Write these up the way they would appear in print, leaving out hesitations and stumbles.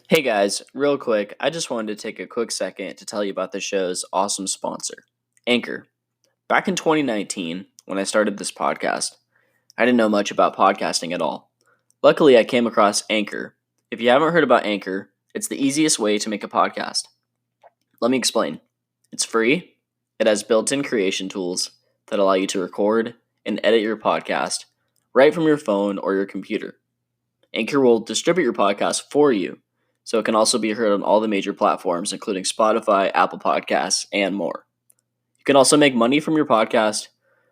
Hey guys, real quick, I just wanted to take a quick second to tell you about the show's awesome sponsor, Anchor. Back in 2019, when I started this podcast, I didn't know much about podcasting at all. Luckily, I came across Anchor. If you haven't heard about Anchor, it's the easiest way to make a podcast. Let me explain. It's free, it has built in creation tools that allow you to record and edit your podcast right from your phone or your computer. Anchor will distribute your podcast for you, so it can also be heard on all the major platforms, including Spotify, Apple Podcasts, and more. You can also make money from your podcast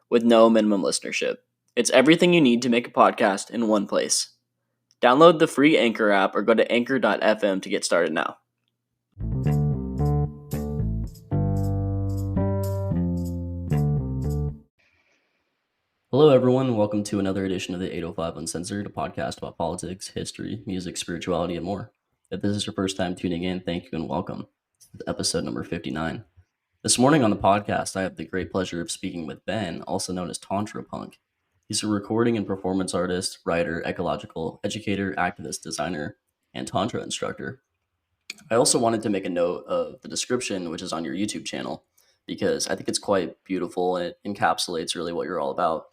with no minimum listenership. It's everything you need to make a podcast in one place. Download the free Anchor app or go to anchor.fm to get started now. Hello, everyone. Welcome to another edition of the 805 Uncensored, a podcast about politics, history, music, spirituality, and more. If this is your first time tuning in, thank you and welcome. This is episode number 59. This morning on the podcast, I have the great pleasure of speaking with Ben, also known as Tantra Punk. He's a recording and performance artist, writer, ecological, educator, activist, designer, and Tantra instructor. I also wanted to make a note of the description, which is on your YouTube channel, because I think it's quite beautiful and it encapsulates really what you're all about.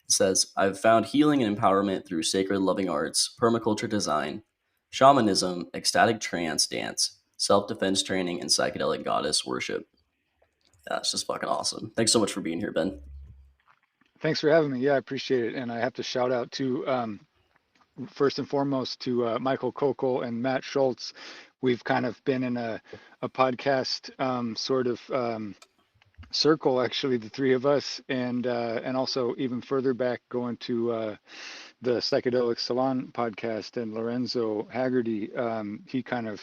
It says, I've found healing and empowerment through sacred loving arts, permaculture design, shamanism, ecstatic trance dance, self-defense training, and psychedelic goddess worship. That's just fucking awesome. Thanks so much for being here, Ben. Thanks for having me. Yeah, I appreciate it. And I have to shout out to, first and foremost, to Michael Kokel and Matt Schultz. We've kind of been in a podcast sort of circle, actually, the three of us, and also even further back going to the Psychedelic Salon podcast and Lorenzo Haggerty. He kind of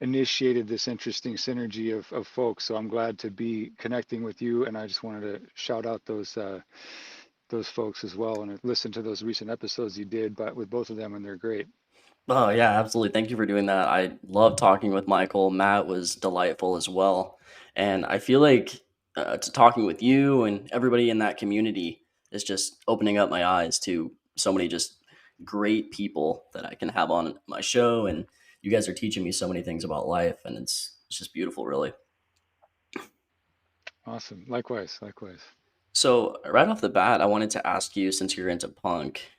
initiated this interesting synergy of folks. So I'm glad to be connecting with you. And I just wanted to shout out those folks as well and listen to those recent episodes you did, but with both of them, and they're great. Oh, yeah, absolutely. Thank you for doing that. I love talking with Michael. Matt was delightful as well. And I feel like talking with you and everybody in that community is just opening up my eyes to so many just great people that I can have on my show. And you guys are teaching me so many things about life. And it's just beautiful, really. Awesome. Likewise, likewise. So, right off the bat, I wanted to ask you, since you're into punk,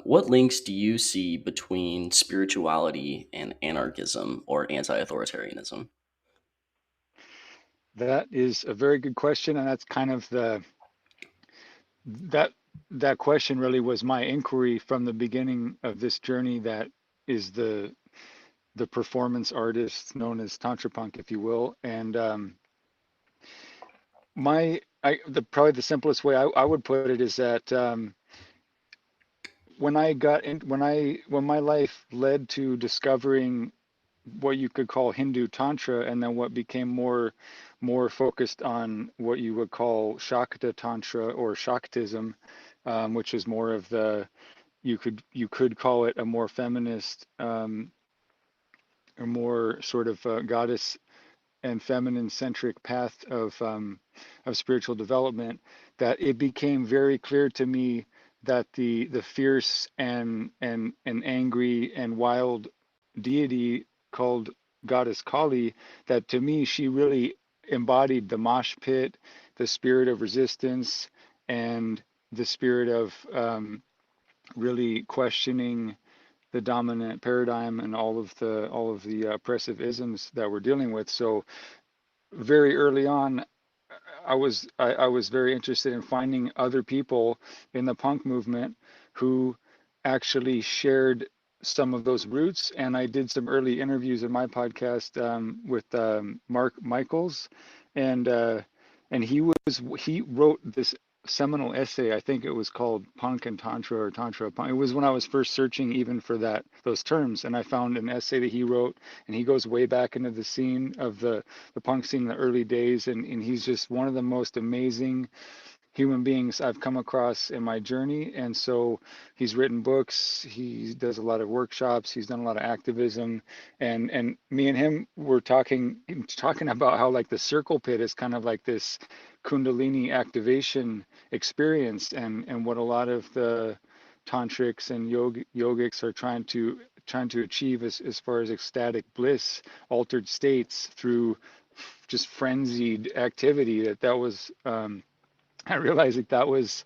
what links do you see between spirituality and anarchism or anti-authoritarianism? That is a very good question, and that's kind of that that question really was my inquiry from the beginning of this journey. That is the performance artist known as Tantra Punk, if you will, and the probably the simplest way I would put it is that when I got in, when my life led to discovering what you could call Hindu Tantra, and then what became more focused on what you would call Shakta Tantra or Shaktism, which is more of the you could call it a more feminist, or more sort of goddess and feminine centric path of spiritual development. That it became very clear to me that the fierce and angry and wild deity called goddess Kali, that to me she really embodied the mosh pit, the spirit of resistance, and the spirit of really questioning the dominant paradigm and all of the oppressive isms that we're dealing with. So very early on, I was very interested in finding other people in the punk movement who actually shared some of those roots. And I did some early interviews in my podcast with Mark Michaels, and he wrote this seminal essay. I think it was called Punk and Tantra, or Tantra Punk. It was when I was first searching even for those terms, and I found an essay that he wrote, and he goes way back into the scene of the punk scene in the early days, and he's just one of the most amazing human beings I've come across in my journey. And so he's written books, he does a lot of workshops, he's done a lot of activism, and me and him were talking about how like the circle pit is kind of like this kundalini activation experience, and what a lot of the tantrics and yogics are trying trying to achieve as far as ecstatic bliss, altered states through just frenzied activity. That was I realized that was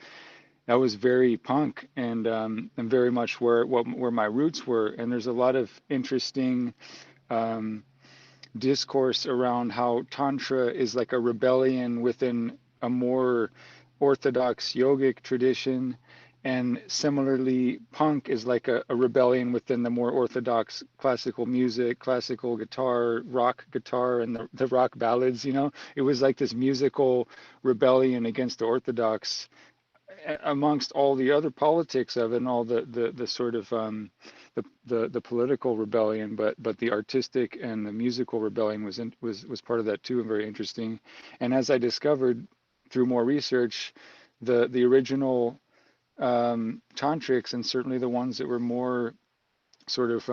very punk and very much where my roots were. And there's a lot of interesting um, discourse around how Tantra is like a rebellion within a more orthodox yogic tradition. And similarly, punk is like a rebellion within the more orthodox classical music, classical guitar, and the rock ballads. It was like this musical rebellion against the orthodox amongst all the other politics of it and all the sort of the political rebellion, but the artistic and the musical rebellion was part of that too, and very interesting. And as I discovered through more research, the original tantrics, and certainly the ones that were more sort of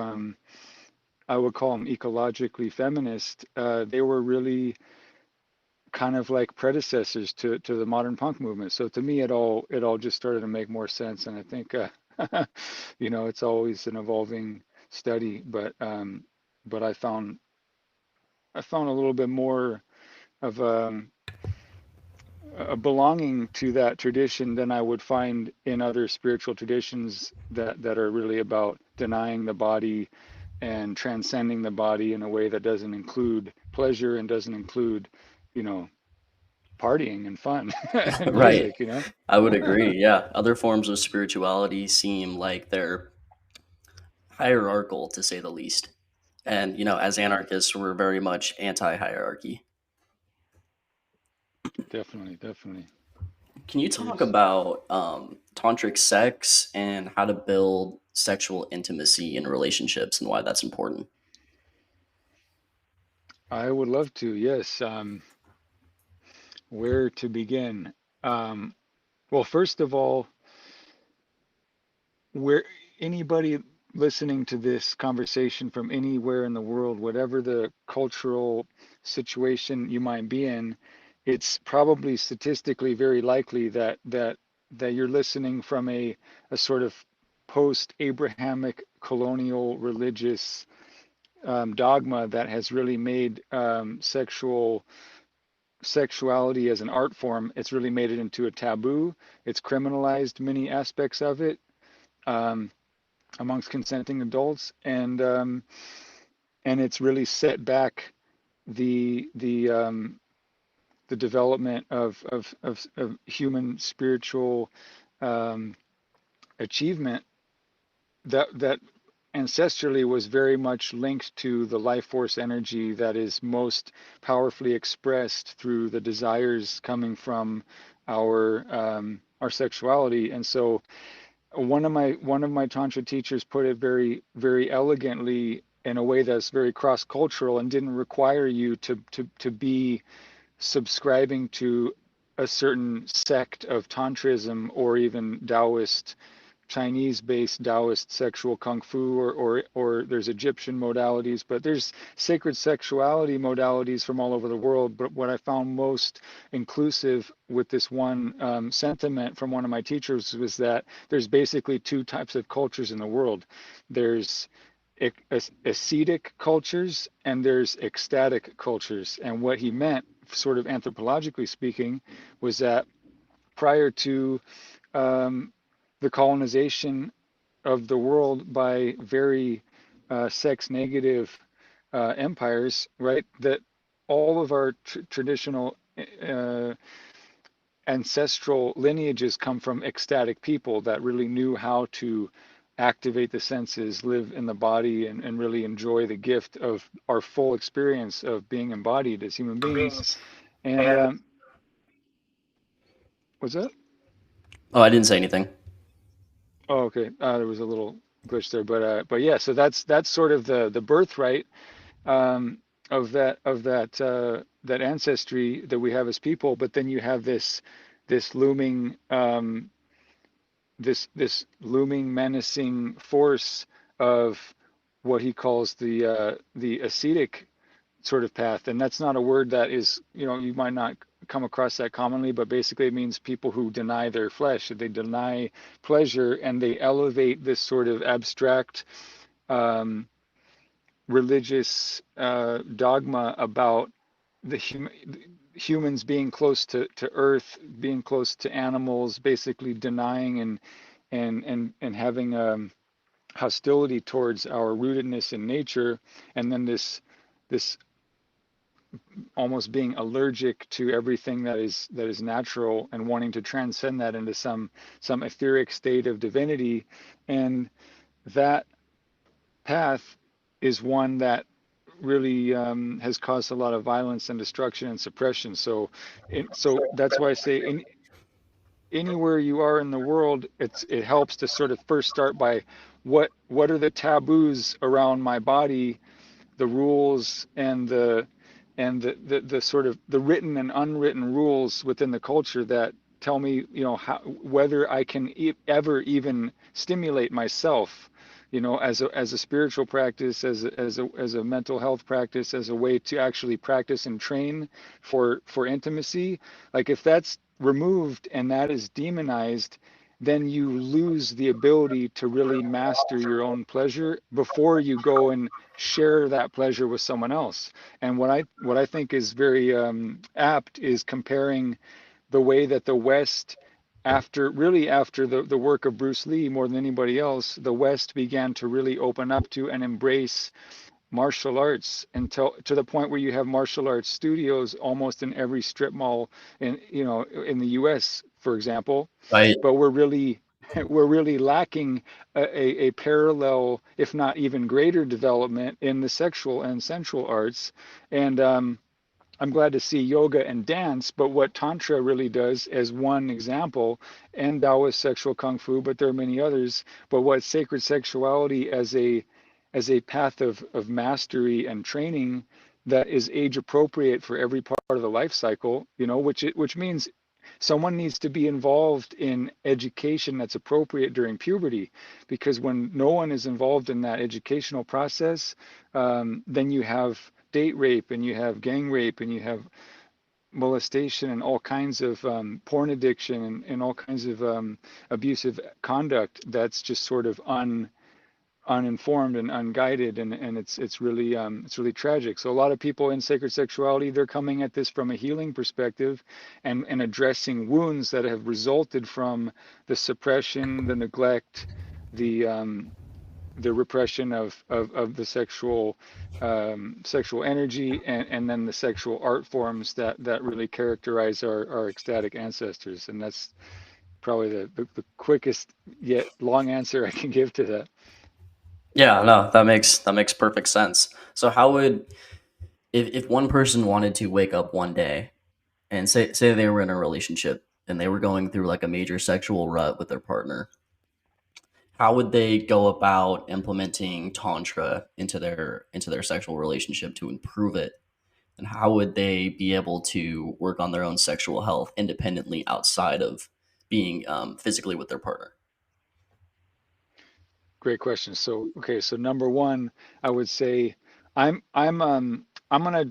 I would call them ecologically feminist, they were really kind of like predecessors to the modern punk movement. So to me, it all just started to make more sense. And I think it's always an evolving study, but I found a little bit more of a belonging to that tradition than I would find in other spiritual traditions that are really about denying the body and transcending the body in a way that doesn't include pleasure and doesn't include, you know, partying and fun and Right. music. I would agree. Yeah. Other forms of spirituality seem like they're hierarchical, to say the least. And, as anarchists, we're very much anti hierarchy. Definitely, definitely. Can you talk There's, about tantric sex and how to build sexual intimacy in relationships and why that's important? I would love to, yes. Where to begin? Um, well, first of all, where anybody listening to this conversation from anywhere in the world, whatever the cultural situation you might be in, it's probably statistically very likely that you're listening from a sort of post-Abrahamic colonial religious dogma that has really made sexuality as an art form. It's really made it into a taboo. It's criminalized many aspects of it. Um, Amongst consenting adults, and it's really set back the the um, the development of human spiritual um, achievement that ancestrally was very much linked to the life force energy that is most powerfully expressed through the desires coming from our sexuality. And so one of my tantra teachers put it very very elegantly in a way that's very cross cultural and didn't require you to be subscribing to a certain sect of tantrism or even Taoist, Chinese-based Taoist sexual kung fu, or there's Egyptian modalities, but there's sacred sexuality modalities from all over the world. But what I found most inclusive with this one sentiment from one of my teachers was that there's basically two types of cultures in the world. There's ascetic cultures and there's ecstatic cultures. And what he meant, sort of anthropologically speaking, was that prior to um, the colonization of the world by very sex negative empires, right? That all of our traditional uh, ancestral lineages come from ecstatic people that really knew how to activate the senses, live in the body, and really enjoy the gift of our full experience of being embodied as human beings. And what's that? Oh, I didn't say anything. Oh, okay. There was a little glitch there, but yeah. So that's sort of the birthright um, of that ancestry that we have as people. But then you have this looming this looming menacing force of what he calls the ascetic sort of path. And that's not a word that is, you might not come across that commonly, but basically it means people who deny their flesh, they deny pleasure, and they elevate this sort of abstract um, religious dogma about the humans being close to earth, being close to animals, basically denying and having hostility towards our rootedness in nature, and then this almost being allergic to everything that is natural and wanting to transcend that into some etheric state of divinity. And that path is one that really has caused a lot of violence and destruction and suppression. So that's why I say anywhere you are in the world, it helps to sort of first start by what are the taboos around my body, the rules and the sort of the written and unwritten rules within the culture that tell me, whether I can ever even stimulate myself, as a spiritual practice, as a mental health practice, as a way to actually practice and train for intimacy. Like if that's removed and that is demonized, then you lose the ability to really master your own pleasure before you go and share that pleasure with someone else. And what I think is very apt is comparing the way that the West, after the work of Bruce Lee more than anybody else, the West began to really open up to and embrace martial arts until to the point where you have martial arts studios almost in every strip mall in the US, for example. Right. But we're really lacking a parallel, if not even greater development in the sexual and sensual arts. And I'm glad to see yoga and dance, but what Tantra really does, as one example, and Taoist sexual kung fu, but there are many others, but what sacred sexuality as a path of mastery and training that is age appropriate for every part of the life cycle, which means someone needs to be involved in education that's appropriate during puberty, because when no one is involved in that educational process, then you have date rape and you have gang rape and you have molestation and all kinds of porn addiction and all kinds of abusive conduct that's just sort of uninformed and unguided, and it's really tragic. So a lot of people in sacred sexuality, they're coming at this from a healing perspective and addressing wounds that have resulted from the suppression, the neglect, the repression of the sexual energy, and then the sexual art forms that really characterize our ecstatic ancestors. And that's probably the quickest yet long answer I can give to that. Yeah, no, that makes perfect sense. So how would if one person wanted to wake up one day and say they were in a relationship and they were going through like a major sexual rut with their partner, how would they go about implementing tantra into their sexual relationship to improve it? And how would they be able to work on their own sexual health independently outside of being physically with their partner? Great question. So, okay, so number one, I would say I'm gonna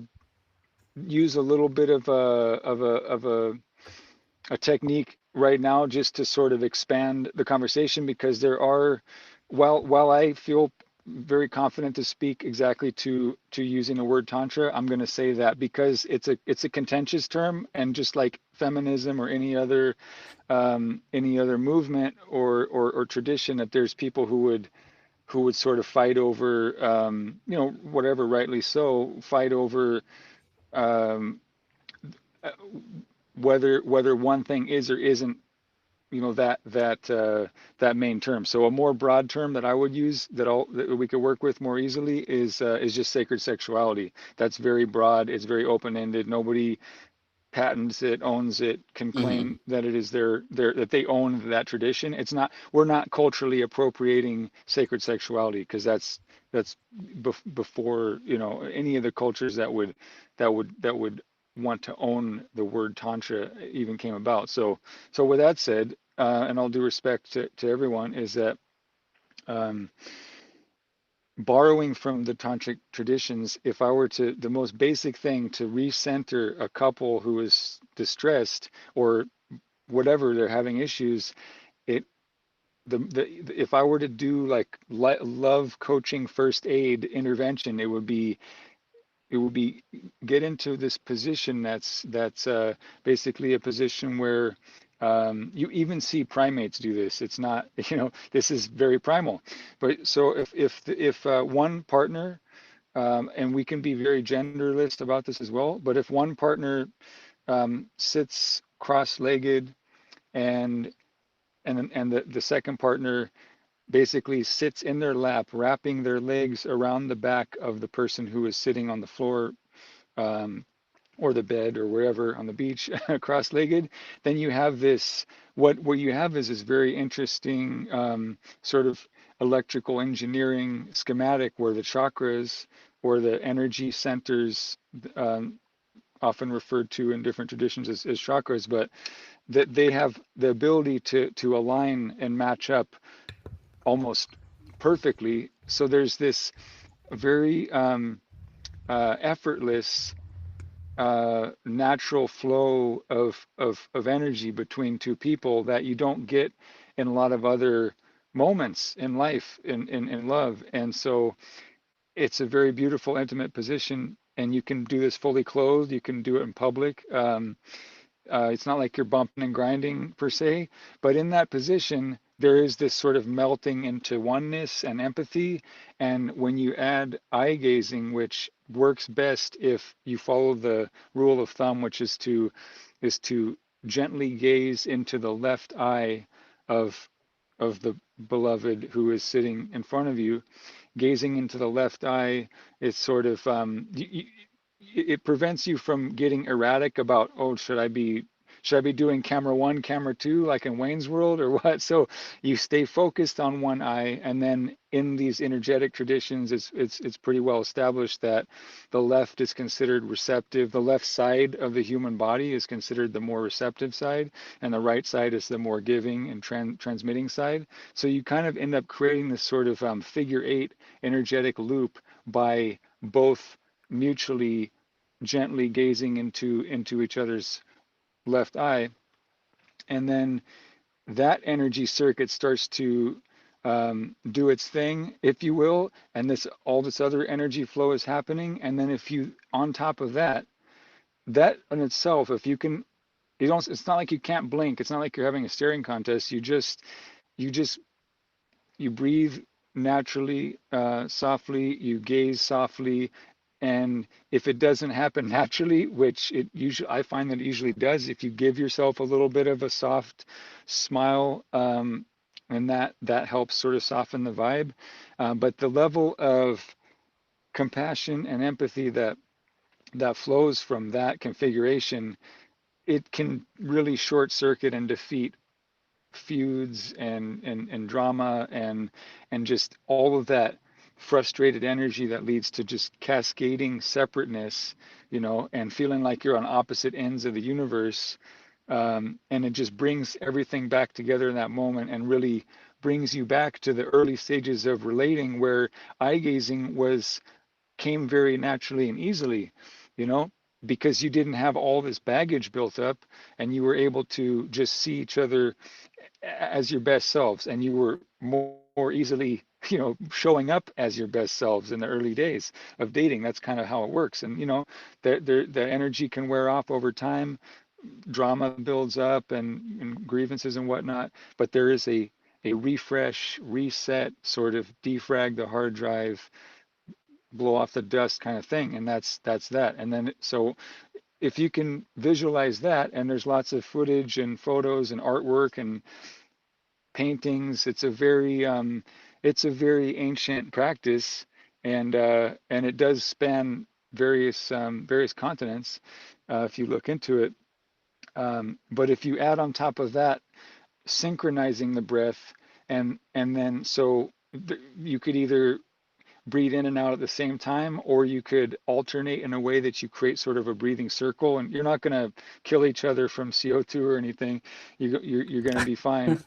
use a little bit of a technique right now just to sort of expand the conversation, because while I feel very confident to speak exactly to using the word tantra, I'm going to say that because it's a contentious term, and just like feminism or any other movement or tradition, that there's people who would sort of fight over, whatever, rightly so, fight over um, uh, whether one thing is or isn't, that main term. So a more broad term that I would use that we could work with more easily is just sacred sexuality. That's very broad. It's very open ended. Nobody patents it, owns it, can Hmm. claim that it is their that they own that tradition. It's not We're not culturally appropriating sacred sexuality, because that's before any of the cultures that would want to own the word tantra even came about. So with that said, and all due respect to everyone, is that um, borrowing from the tantric traditions, if I were to, the most basic thing to recenter a couple who is distressed or whatever they're having issues, it if I were to do like love coaching first aid intervention, it would be get into this position that's basically a position where you even see primates do this. It's not, this is very primal. But so if one partner, and we can be very genderless about this as well, but if one partner sits cross-legged and the second partner basically sits in their lap, wrapping their legs around the back of the person who is sitting on the floor, um, or the bed or wherever on the beach, cross-legged, then you have this. What you have is this very interesting sort of electrical engineering schematic where the chakras or the energy centers, um, often referred to in different traditions as chakras, but that they have the ability to align and match up almost perfectly. So there's this very effortless, natural flow of energy between two people that you don't get in a lot of other moments in life, in love. And so it's a very beautiful, intimate position. And you can do this fully clothed. You can do it in public. It's not like you're bumping and grinding per se, but in that position, there is this sort of melting into oneness and empathy. And when you add eye gazing, which works best if you follow the rule of thumb, which is to gently gaze into the left eye of the beloved who is sitting in front of you, gazing into the left eye, it's sort of it prevents you from getting erratic about, oh, should I be doing camera one, camera two, like in Wayne's World or what? So you stay focused on one eye, and then in these energetic traditions, it's pretty well established that the left is considered receptive. The left side of the human body is considered the more receptive side, and the right side is the more giving and transmitting side. So you kind of end up creating this sort of figure eight energetic loop by both mutually gently gazing into each other's left eye, and then that energy circuit starts to do its thing, if you will, and this all this other energy flow is happening. And then if you, on top of that, that in itself, if you can, you don't, it's not like you can't blink. It's not like you're having a staring contest. You just you breathe naturally, softly, you gaze softly, and if it doesn't happen naturally, which it usually, I find that it usually does, if you give yourself a little bit of a soft smile, and that helps sort of soften the vibe. But the level of compassion and empathy that flows from that configuration, it can really short circuit and defeat feuds and drama and just all of that frustrated energy that leads to just cascading separateness, and feeling like you're on opposite ends of the universe. And it just brings everything back together in that moment and really brings you back to the early stages of relating where eye gazing came very naturally and easily, you know, because you didn't have all this baggage built up, and you were able to just see each other as your best selves, and you were more easily, showing up as your best selves in the early days of dating. That's kind of how it works. And the energy can wear off over time, drama builds up, and grievances and whatnot, but there is a refresh, reset, sort of defrag the hard drive, blow off the dust kind of thing. And that's that. And then so if you can visualize that, and there's lots of footage and photos and artwork and paintings, it's a very ancient practice, and it does span various continents, if you look into it. But if you add on top of that synchronizing the breath, and then so you could either breathe in and out at the same time, or you could alternate in a way that you create sort of a breathing circle, and you're not going to kill each other from CO2 or anything. You're going to be fine.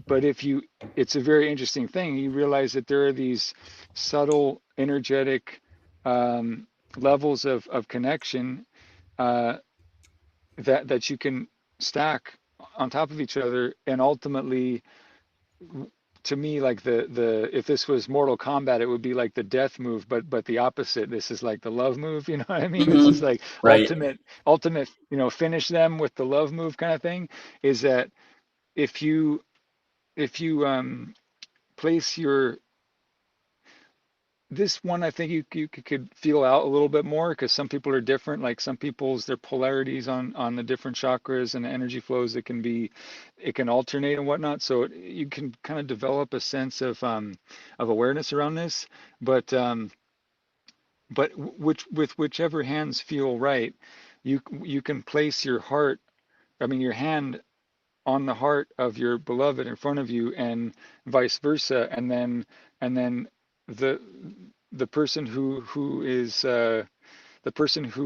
But if you, it's a very interesting thing. You realize that there are these subtle energetic levels of connection, uh, that you can stack on top of each other, and ultimately to me, like the if this was Mortal Kombat, it would be like the death move, but the opposite. This is like the love move. You know what I mean? This is Hmm. like Right. ultimate. Finish them with the love move kind of thing. Is that if you place your this one, I think you could feel out a little bit more because some people are different. Like some people's their polarities on the different chakras and the energy flows, it can alternate and whatnot. So you can kind of develop a sense of awareness around this. But which with whichever hands feel right, you can place your heart, I mean your hand on the heart of your beloved in front of you and vice versa, and then the the person who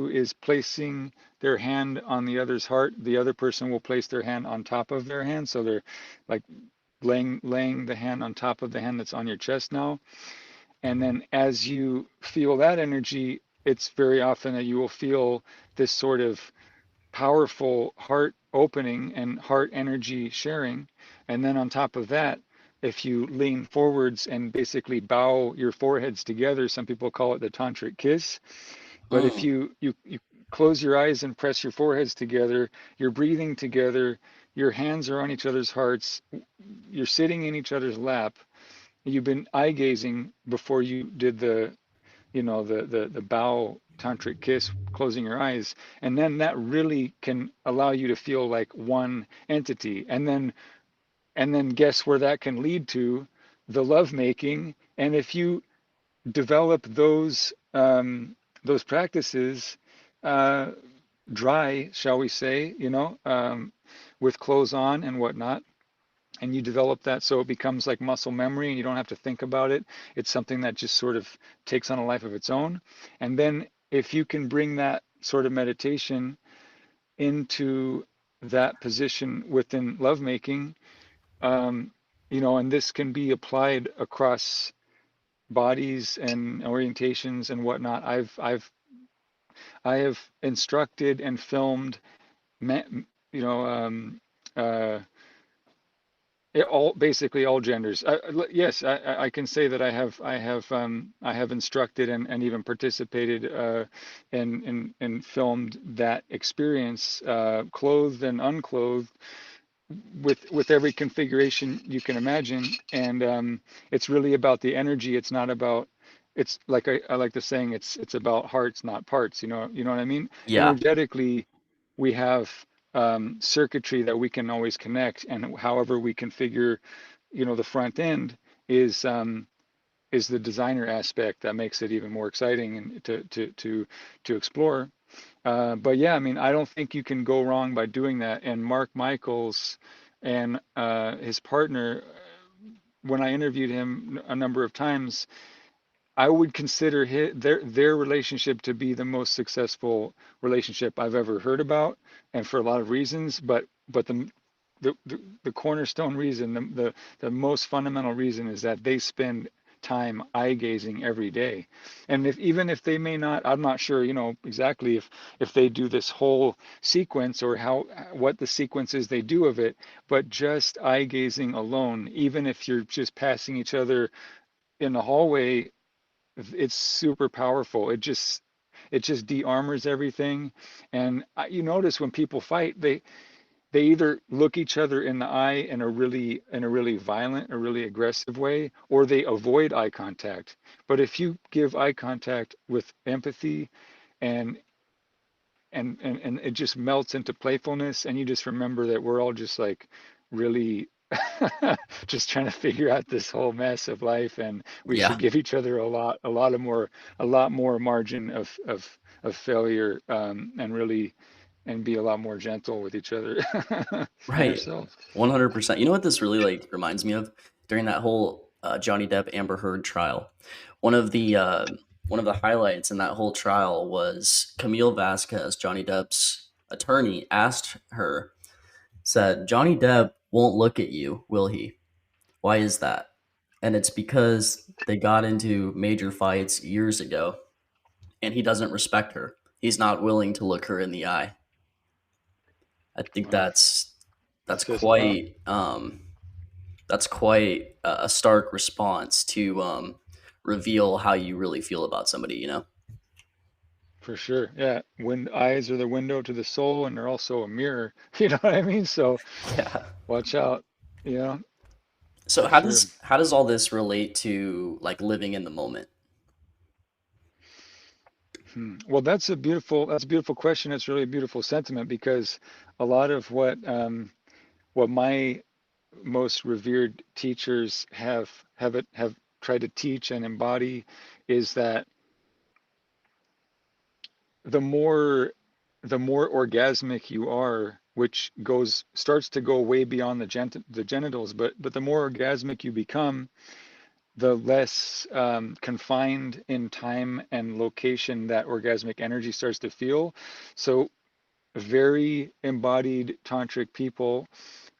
is placing their hand on the other's heart, the other person will place their hand on top of their hand, so they're like laying the hand on top of the hand that's on your chest now. And then as you feel that energy, it's very often that you will feel this sort of powerful heart opening and heart energy sharing. And then on top of that, if you lean forwards and basically bow your foreheads together, some people call it the tantric kiss. But if Mm. you close your eyes and press your foreheads together, you're breathing together, your hands are on each other's hearts, you're sitting in each other's lap, you've been eye gazing before you did the bow tantric kiss, closing your eyes, and then that really can allow you to feel like one entity. And then guess where that can lead to? The lovemaking. And if you develop those practices uh, dry, shall we say, with clothes on and whatnot, and you develop that so it becomes like muscle memory and you don't have to think about it. It's something that just sort of takes on a life of its own. And then if you can bring that sort of meditation into that position within lovemaking, um, and this can be applied across bodies and orientations and whatnot. I have instructed and filmed, you know, uh, all basically all genders. Yes, I can say that I have instructed and even participated and filmed that experience, clothed and unclothed, with every configuration you can imagine. And it's really about the energy. It's not about. It's like I like the saying. It's about hearts, not parts. You know what I mean. Yeah. Energetically, we have circuitry that we can always connect, and however we configure, the front end is is the designer aspect that makes it even more exciting and to explore. But yeah, I mean, I don't think you can go wrong by doing that. And Mark Michaels and his partner, when I interviewed him a number of times, I would consider their relationship to be the most successful relationship I've ever heard about, and for a lot of reasons. But the cornerstone reason, the most fundamental reason, is that they spend time eye gazing every day. And even if they may not, I'm not sure, exactly if they do this whole sequence or what the sequence is they do of it, but just eye gazing alone, even if you're just passing each other in the hallway, it's super powerful. It just de-armors everything. And you notice when people fight, they either look each other in the eye in a really violent, a really aggressive way, or they avoid eye contact. But if you give eye contact with empathy, and and it just melts into playfulness, and you just remember that we're all just like really just trying to figure out this whole mess of life, and we should Yeah. give each other a lot more margin of failure, and really and be a lot more gentle with each other and Right. ourselves. 100%. You know what this really like reminds me of? During that whole Johnny Depp Amber Heard trial, one of the uh, one of the highlights in that whole trial was Camille Vasquez, Johnny Depp's attorney, asked her, said, "Johnny Depp won't look at you, will he? Why is that?" And it's because they got into major fights years ago, and he doesn't respect her. He's not willing to look her in the eye. I think Wow, that's that says a lot. quite That's quite a stark response to reveal how you really feel about somebody, you know? For sure. Yeah. When eyes are the window to the soul and they're also a mirror. You know what I mean? So Yeah. watch out, you know, So for sure. how does all this relate to like living in the moment? Well, that's a beautiful question. It's really a beautiful sentiment because a lot of what my most revered teachers have tried to teach and embody is that the more the more orgasmic you are, which goes starts to go way beyond the genitals, but the more orgasmic you become, the less confined in time and location that orgasmic energy starts to feel. So very embodied tantric people,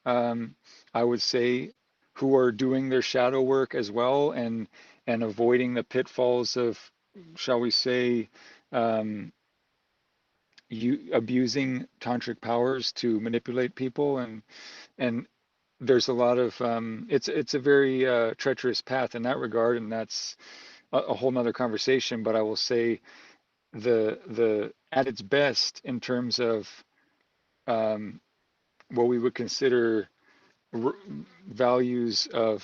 um, I would say, who are doing their shadow work as well and avoiding the pitfalls of, shall we say, um, you abusing tantric powers to manipulate people and there's a lot of it's a very treacherous path in that regard, and that's a whole nother conversation. But I will say the at its best in terms of um, what we would consider r- values of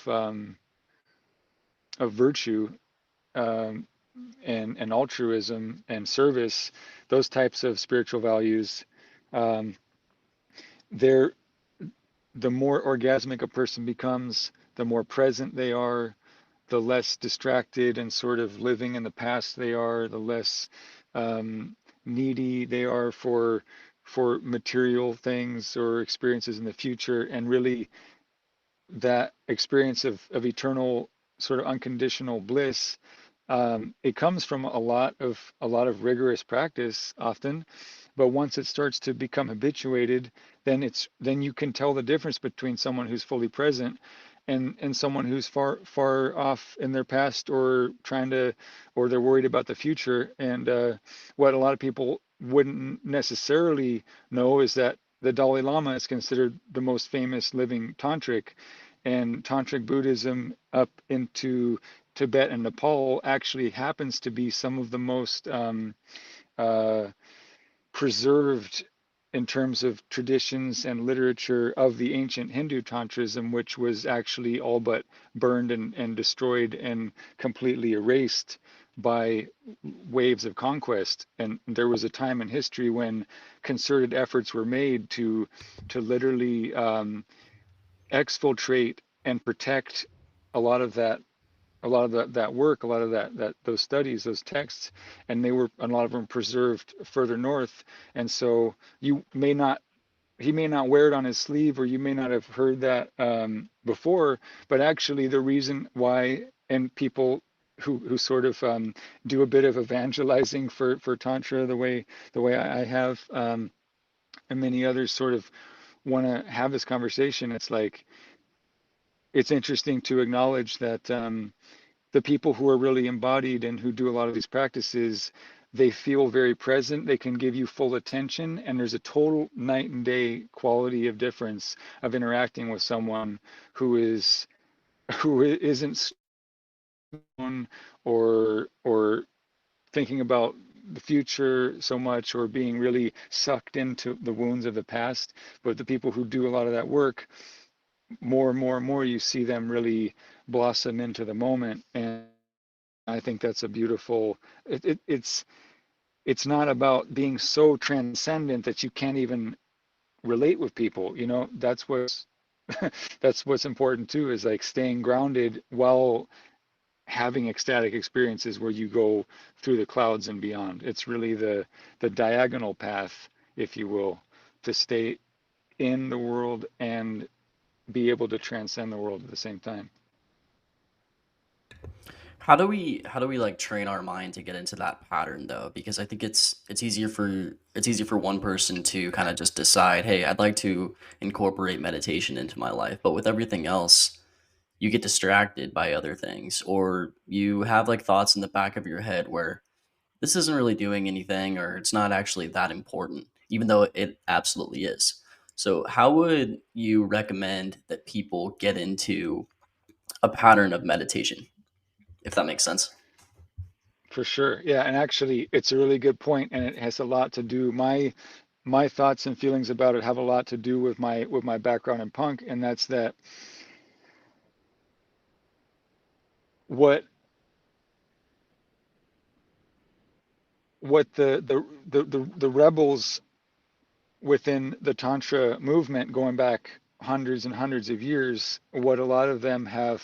virtue, um, and altruism and service, those types of spiritual values, um, they're the more orgasmic a person becomes, the more present they are, the less distracted and sort of living in the past they are, the less um, needy they are for material things or experiences in the future, and really that experience of eternal sort of unconditional bliss, it comes from a lot of rigorous practice often, but once it starts to become habituated, then you can tell the difference between someone who's fully present and someone who's far off in their past or trying to or they're worried about the future. And what a lot of people wouldn't necessarily know is that the Dalai Lama is considered the most famous living tantric, and tantric Buddhism up into Tibet and Nepal actually happens to be some of the most uh, preserved in terms of traditions and literature of the ancient Hindu Tantrism, which was actually all but burned and destroyed and completely erased by waves of conquest. And there was a time in history when concerted efforts were made to literally exfiltrate and protect a lot of that work, a lot of that those studies, those texts, and they were a lot of them preserved further north. And so you may not he may not wear it on his sleeve, or you may not have heard that before, but actually the reason why, and people who sort of do a bit of evangelizing for tantra the way I have, and many others sort of want to have this conversation. It's like it's interesting to acknowledge that the people who are really embodied and who do a lot of these practices, they feel very present. They can give you full attention, and there's a total night and day quality of difference of interacting with someone who is who isn't or thinking about the future so much or being really sucked into the wounds of the past. But the people who do a lot of that work, more and more and more, you see them really blossom into the moment. And I think that's a beautiful. It's not about being so transcendent that you can't even relate with people. That's what's important too. Is like staying grounded while having ecstatic experiences where you go through the clouds and beyond. It's really the diagonal path, if you will, to stay in the world and be able to transcend the world at the same time. How do we like train our mind to get into that pattern though? Because I think it's easier for one person to kind of just decide, hey, I'd like to incorporate meditation into my life, but with everything else, you get distracted by other things, or you have like thoughts in the back of your head where this isn't really doing anything, or it's not actually that important, even though it absolutely is. So, how would you recommend that people get into a pattern of meditation, if that makes sense? For sure. Yeah, and actually it's a really good point, and it has a lot to do my thoughts and feelings about it have a lot to do with my background in punk, and that's that what the rebels within the Tantra movement going back hundreds and hundreds of years, what a lot of them have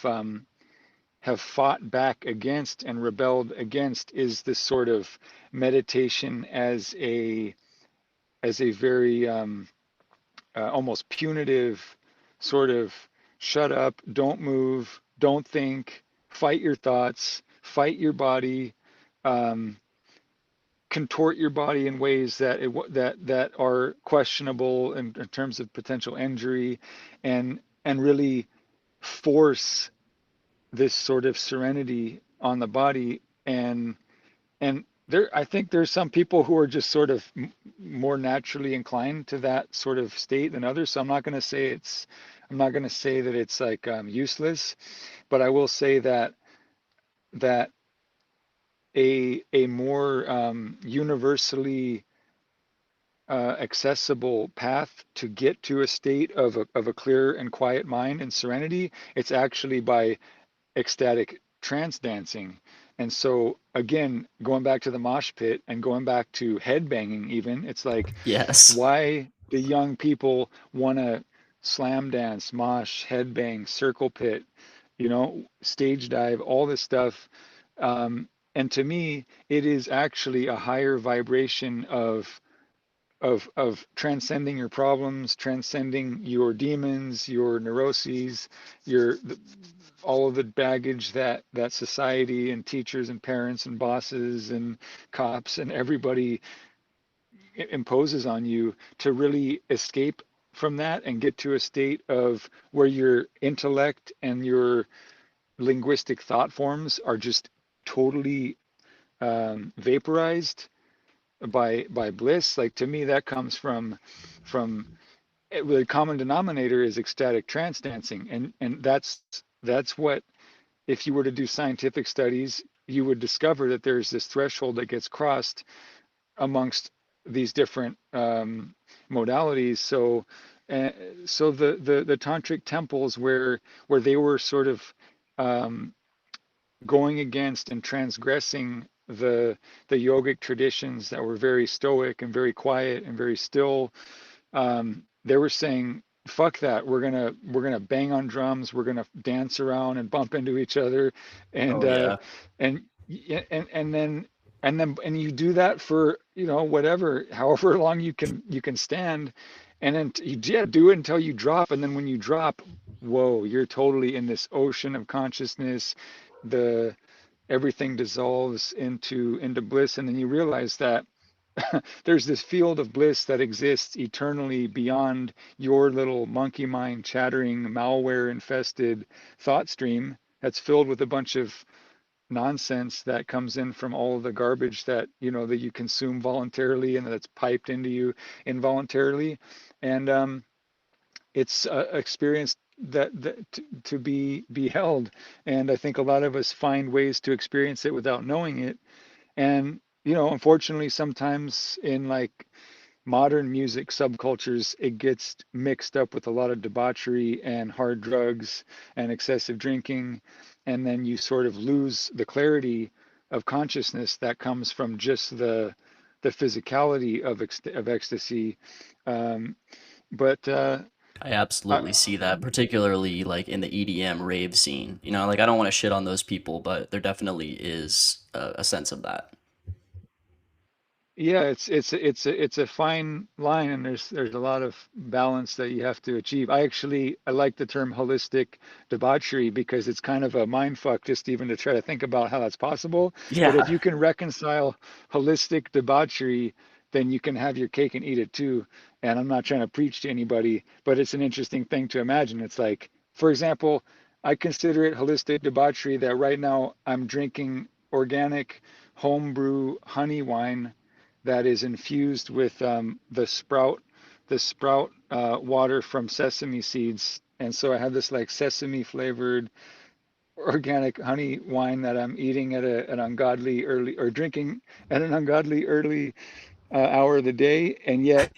fought back against and rebelled against is this sort of meditation as a very almost punitive sort of shut up, don't move, don't think, fight your thoughts, fight your body, um, contort your body in ways that are questionable in terms of potential injury, and really force this sort of serenity on the body. And there, I think there's some people who are just sort of more naturally inclined to that sort of state than others. So I'm not going to say that it's like useless, but I will say that a more universally accessible path to get to a state of a clear and quiet mind and serenity, it's actually by ecstatic trance dancing. And so again, going back to the mosh pit and going back to headbanging even, it's like Yes. why the young people want to slam dance, mosh, headbang, circle pit, stage dive, all this stuff. And to me, it is actually a higher vibration of transcending your problems, transcending your demons, your neuroses, your all of the baggage that society and teachers and parents and bosses and cops and everybody imposes on you, to really escape from that and get to a state of where your intellect and your linguistic thought forms are just totally vaporized by bliss. Like to me, that comes from the common denominator is ecstatic trance dancing, and that's what, if you were to do scientific studies, you would discover that there's this threshold that gets crossed amongst these different modalities. Uh, so the tantric temples where they were sort of um, going against and transgressing the yogic traditions that were very stoic and very quiet and very still, they were saying, "Fuck that! We're gonna bang on drums. We're gonna dance around and bump into each other, and Oh, uh, yeah. and and then you do that for whatever, however long you can stand, and then you yeah, do it until you drop, and then when you drop, whoa, you're totally in this ocean of consciousness. The Everything dissolves into bliss, and then you realize that there's this field of bliss that exists eternally beyond your little monkey mind chattering, malware infested thought stream that's filled with a bunch of nonsense that comes in from all of the garbage that you consume voluntarily and that's piped into you involuntarily. And it's experience that to be held. And I think a lot of us find ways to experience it without knowing it. And unfortunately, sometimes in like modern music subcultures, it gets mixed up with a lot of debauchery and hard drugs and excessive drinking, and then you sort of lose the clarity of consciousness that comes from just the physicality of ecstasy. Um, but I I, absolutely see that, particularly like in the EDM rave scene. Like I don't want to shit on those people, but there definitely is a sense of that. Yeah, it's a fine line, and there's a lot of balance that you have to achieve. I like the term holistic debauchery because it's kind of a mind fuck just even to try to think about how that's possible. But if Yeah. you can reconcile holistic debauchery, then you can have your cake and eat it too. And I'm not trying to preach to anybody, but it's an interesting thing to imagine. It's like, for example, I consider it holistic debauchery that right now I'm drinking organic homebrew honey wine that is infused with the sprout water from sesame seeds. And so I have this like sesame flavored organic honey wine that I'm eating at an ungodly early, or drinking at an ungodly early hour of the day. And yet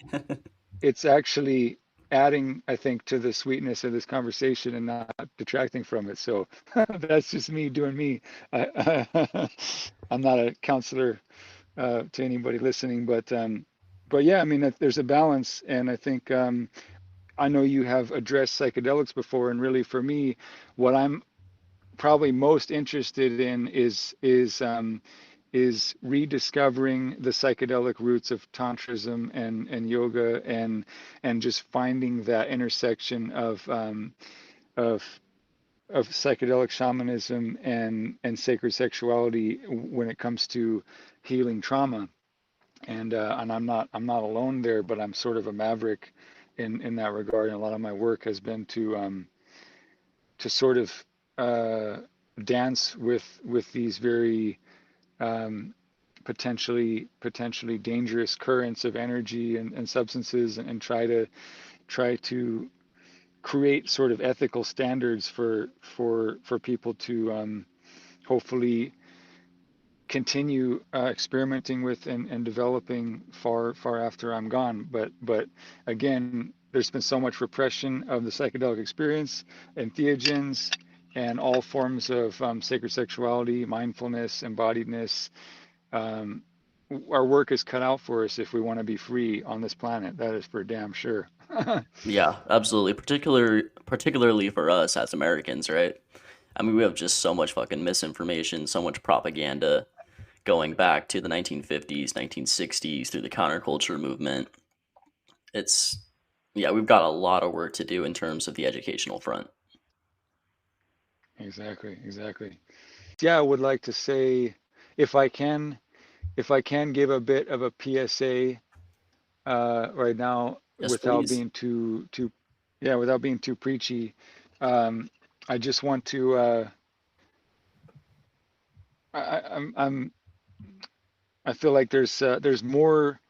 it's actually adding, I think, to the sweetness of this conversation and not detracting from it. So that's just me doing me. I'm not a counselor to anybody listening, but yeah, I mean, there's a balance, and I think I know you have addressed psychedelics before, and really for me, what I'm probably most interested in is rediscovering the psychedelic roots of tantrism and yoga, and just finding that intersection of of psychedelic shamanism and sacred sexuality when it comes to healing trauma. And I'm not alone there, but I'm sort of a maverick in that regard. And a lot of my work has been to sort of uh, dance with these very um, potentially dangerous currents of energy and substances, and try to create sort of ethical standards for people to hopefully continue experimenting with and developing far after I'm gone. But again, there's been so much repression of the psychedelic experience, entheogens, and all forms of sacred sexuality, mindfulness, embodiedness. Um, our work is cut out for us if we want to be free on this planet. That is for damn sure. Yeah, absolutely. Particularly for us as Americans, right? I mean, we have just so much fucking misinformation, so much propaganda going back to the 1950s, 1960s through the counterculture movement. It's yeah, we've got a lot of work to do in terms of the educational front. Exactly. Yeah, I would like to say, if I can, if I can give a bit of a PSA right now, Yes, without please. being too yeah, without being too preachy. um, I just want to I'm I feel like there's more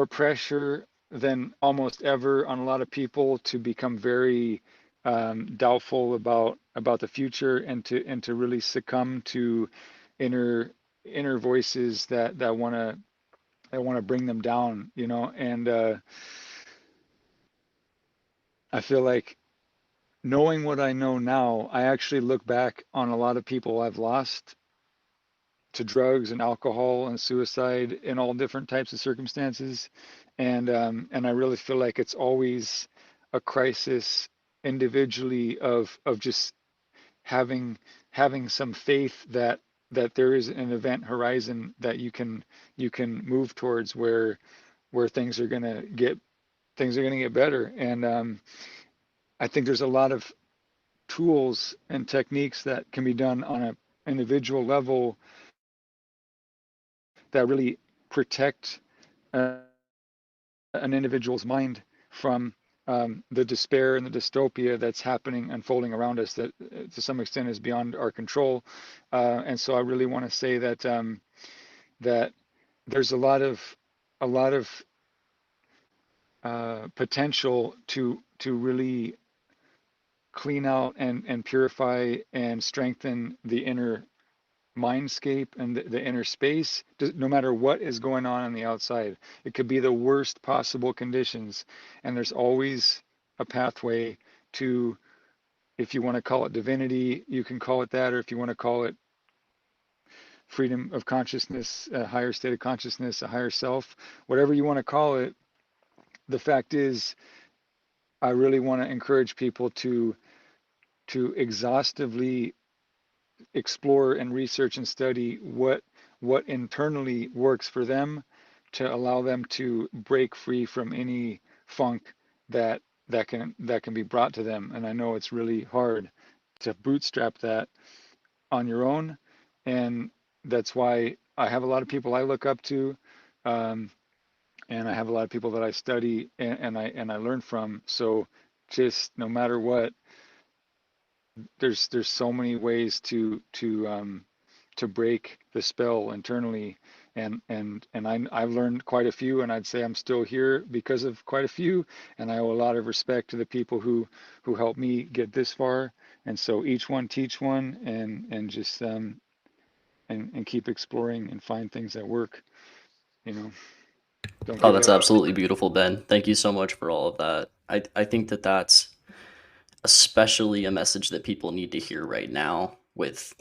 pressure than almost ever on a lot of people to become very doubtful about the future, and to really succumb to inner inner voices that want to bring them down, you know. And I feel like, knowing what I know now, I actually look back on a lot of people I've lost to drugs and alcohol and suicide in all different types of circumstances, and I really feel like it's always a crisis individually of just having some faith that there is an event horizon that you can move towards, where things are gonna get better. And I think there's a lot of tools and techniques that can be done on an individual level that really protect an individual's mind from the despair and the dystopia that's happening, unfolding around us, that to some extent is beyond our control. And so I really want to say that that there's a lot of potential to really clean out and purify and strengthen the inner mindscape and the inner space, no matter what is going on the outside. It could be the worst possible conditions, and there's always a pathway to, if you want to call it divinity, you can call it that, or if you want to call it freedom of consciousness, a higher state of consciousness, a higher self, whatever you want to call it. The fact is, I really want to encourage people to exhaustively explore and research and study what internally works for them, to allow them to break free from any funk that can be brought to them. And I know it's really hard to bootstrap that on your own, and that's why I have a lot of people I look up to, um, and I have a lot of people that I study, and I learn from. So just no matter what, there's so many ways to break the spell internally. I've learned quite a few, and I'd say I'm still here because of quite a few. And I owe a lot of respect to the people who helped me get this far. And so each one teach one, and just and keep exploring and find things that work. You know, don't Oh, give that's up. absolutely beautiful, Ben. Thank you so much for all of that. I think that that's especially a message that people need to hear right now with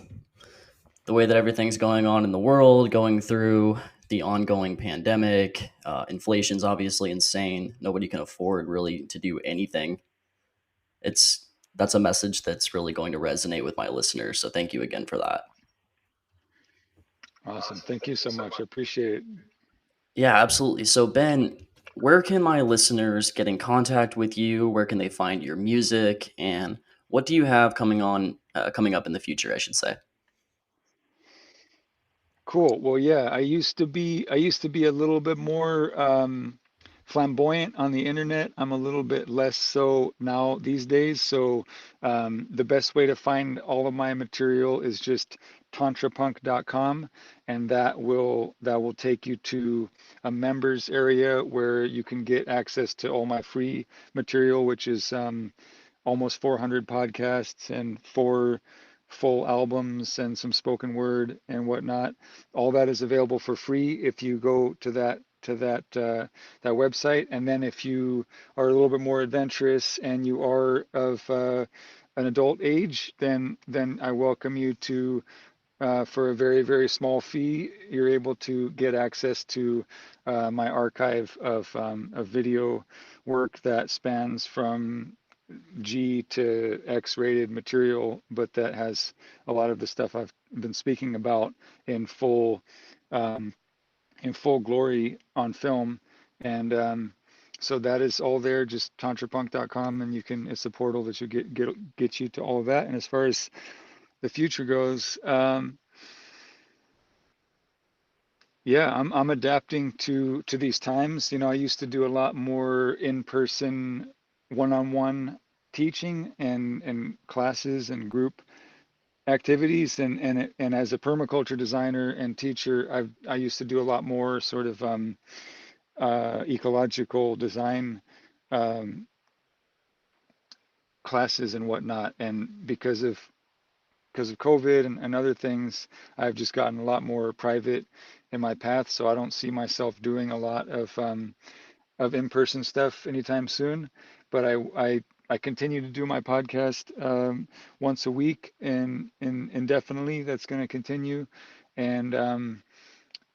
the way that everything's going on in the world, going through the ongoing pandemic. Inflation's obviously insane. Nobody can afford really to do anything. It's that's a message that's really going to resonate with my listeners. So thank you again for that. Awesome. Thank you so much. I appreciate it. Yeah, absolutely. So Ben, where can my listeners get in contact with you? Where can they find your music, and what do you have coming up in the future, I should say? Cool. Well, yeah, I used to be a little bit more flamboyant on the internet. I'm a little bit less so now these days. So the best way to find all of my material is just tantrapunk.com, and that will take you to a members area where you can get access to all my free material, which is almost 400 podcasts and 4 full albums and some spoken word and whatnot. All that is available for free if you go to that website. And then if you are a little bit more adventurous and you are of an adult age, then I welcome you to for a very, very small fee, you're able to get access to my archive of video work that spans from G to X-rated material, but that has a lot of the stuff I've been speaking about in full um, in full glory on film. And so that is all there, just tantrapunk.com, and you can it's a portal that you get you to all of that. And as far as the future goes, yeah, I'm adapting to these times. You know, I used to do a lot more in-person, one-on-one teaching and classes and group activities, and as a permaculture designer and teacher, I used to do a lot more sort of ecological design um, classes and whatnot. And because of COVID and other things, I've just gotten a lot more private in my path. So I don't see myself doing a lot of in-person stuff anytime soon. But I continue to do my podcast once a week, and indefinitely. That's going to continue. And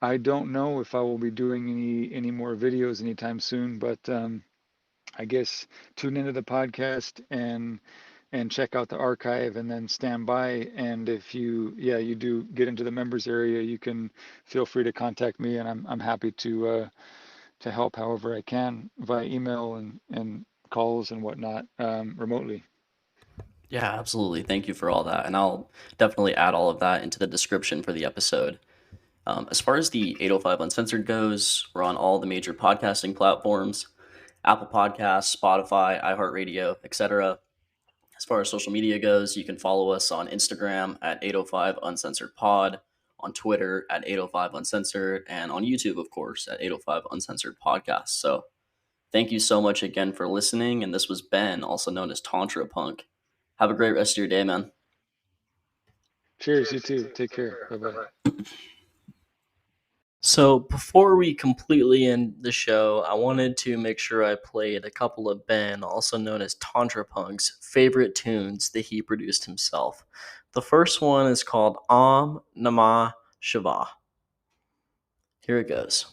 I don't know if I will be doing any more videos anytime soon, but I guess tune into the podcast and check out the archive, and then stand by. And if you do get into the members area, you can feel free to contact me, and I'm happy to help however I can via email and calls and whatnot remotely. Yeah, absolutely. Thank you for all that. And I'll definitely add all of that into the description for the episode. As far as the 805 Uncensored goes, we're on all the major podcasting platforms: Apple Podcasts, Spotify, iHeartRadio, etc. As far as social media goes, you can follow us on Instagram at 805 Uncensored Pod, on Twitter at 805 Uncensored, and on YouTube, of course, at 805 Uncensored Podcast. So thank you so much again for listening. And this was Ben, also known as Tantra Punk. Have a great rest of your day, man. Cheers, you too. Take care. Bye bye. So, before we completely end the show, I wanted to make sure I played a couple of Ben, also known as Tantra Punk's, favorite tunes that he produced himself. The first one is called Om Namah Shiva. Here it goes.